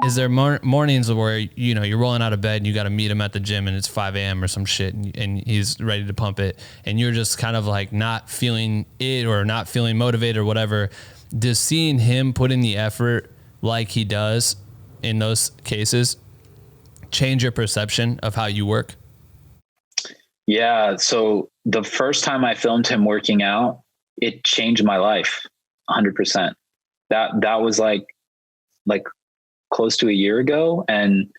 is there mornings where, you know, you're rolling out of bed and you got to meet him at the gym and it's 5 a.m. or some shit and he's ready to pump it and you're just kind of like not feeling it or not feeling motivated or whatever? Does seeing him put in the effort like he does in those cases change your perception of how you work? Yeah. So the first time I filmed him working out, it changed my life 100%. That was like close to a year ago. And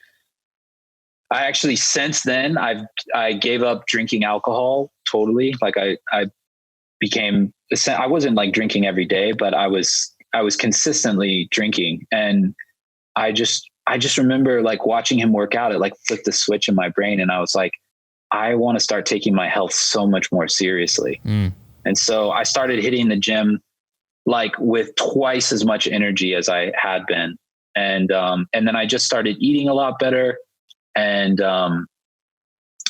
I actually, since then, I gave up drinking alcohol totally. Like I wasn't like drinking every day, but I was consistently drinking. And I just remember like watching him work out, it like flipped the switch in my brain. And I was like, I want to start taking my health so much more seriously. And so I started hitting the gym like with twice as much energy as I had been. And then I just started eating a lot better. And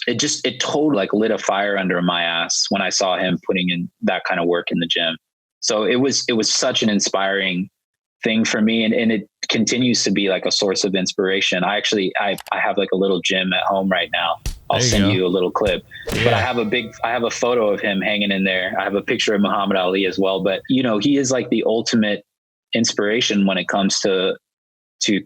it totally like lit a fire under my ass when I saw him putting in that kind of work in the gym. So it was such an inspiring thing for me. And it continues to be like a source of inspiration. I have like a little gym at home right now. I'll send you a little clip, but I have a photo of him hanging in there. I have a picture of Muhammad Ali as well, but you know, he is like the ultimate inspiration when it comes to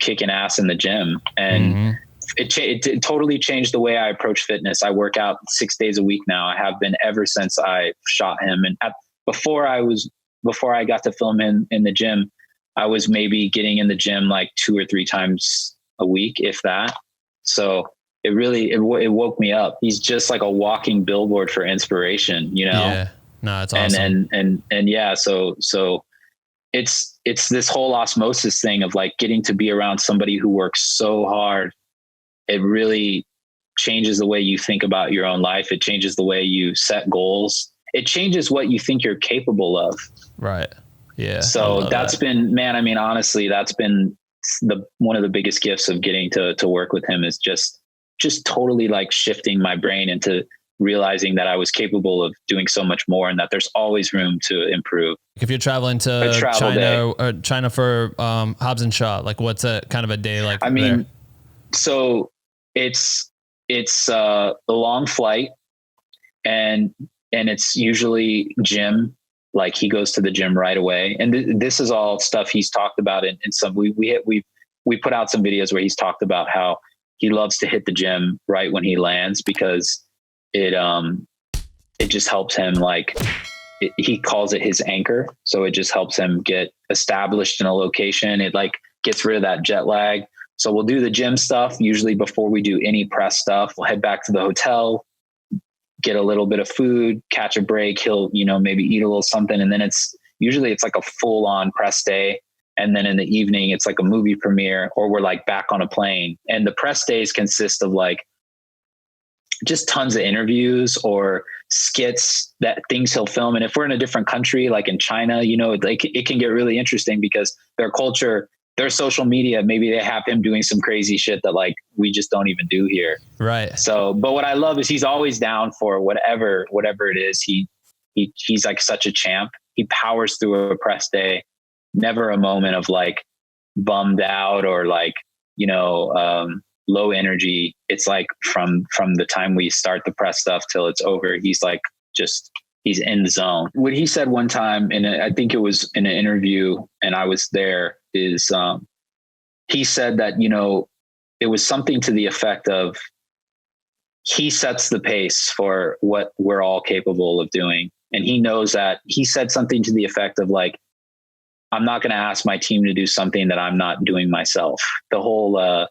kicking ass in the gym. And it totally changed the way I approach fitness. I work out 6 days a week now. I have been ever since I shot him. And before I got to film in the gym, I was maybe getting in the gym like 2 or 3 times a week, if that. So it woke me up. He's just like a walking billboard for inspiration, you know? Yeah. No, it's awesome. And yeah, so it's this whole osmosis thing of like getting to be around somebody who works so hard. It really changes the way you think about your own life. It changes the way you set goals. It changes what you think you're capable of. Right. Yeah. So that's been, man, I mean, honestly, that's been one of the biggest gifts of getting to work with him is just totally like shifting my brain into realizing that I was capable of doing so much more and that there's always room to improve. If you're traveling to China for Hobbs and Shaw, like what's a kind of a day like? I mean, so it's a long flight and it's usually gym. Like he goes to the gym right away. And this is all stuff he's talked about in some, we put out some videos where he's talked about how he loves to hit the gym right when he lands because it just helps him he calls it his anchor. So it just helps him get established in a location. It like gets rid of that jet lag. So we'll do the gym stuff usually before we do any press stuff. We'll head back to the hotel, get a little bit of food, catch a break. He'll, you know, maybe eat a little something. And then it's like a full on press day. And then in the evening, it's like a movie premiere or we're like back on a plane. And the press days consist of like just tons of interviews or skits, that things he'll film. And if we're in a different country, like in China, you know, it can get really interesting because their culture, their social media, maybe they have him doing some crazy shit that like we just don't even do here. Right. So, but what I love is he's always down for whatever it is. He's like such a champ. He powers through a press day. Never a moment of like bummed out or like, you know, low energy. It's like from the time we start the press stuff till it's over, he's like he's in the zone. What he said one time, and I think it was in an interview and I was there, is he said that, you know, it was something to the effect of he sets the pace for what we're all capable of doing. And he knows that. He said something to the effect of like, I'm not going to ask my team to do something that I'm not doing myself. The whole,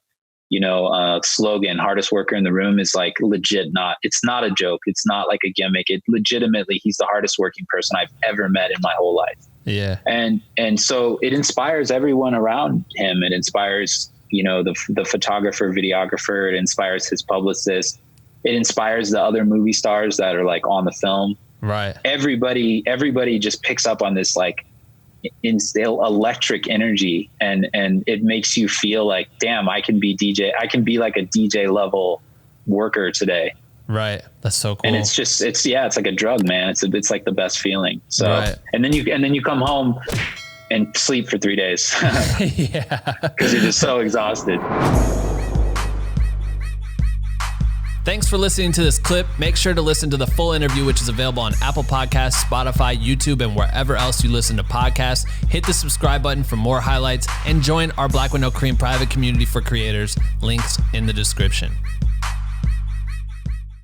slogan, hardest worker in the room, is like legit it's not a joke. It's not like a gimmick. It legitimately, he's the hardest working person I've ever met in my whole life. Yeah. And so it inspires everyone around him. It inspires, you know, the photographer, videographer. It inspires his publicist. It inspires the other movie stars that are like on the film. Right. Everybody just picks up on this like electric energy, and it makes you feel like, damn, I can be like a DJ level worker today. Right. That's so cool. And it's like a drug, man. It's like the best feeling. So, right. and then you come home and sleep for 3 days. Yeah. Because you're just so exhausted. Thanks for listening to this clip. Make sure to listen to the full interview, which is available on Apple Podcasts, Spotify, YouTube, and wherever else you listen to podcasts. Hit the subscribe button for more highlights and join our Black with No Cream private community for creators. Links in the description.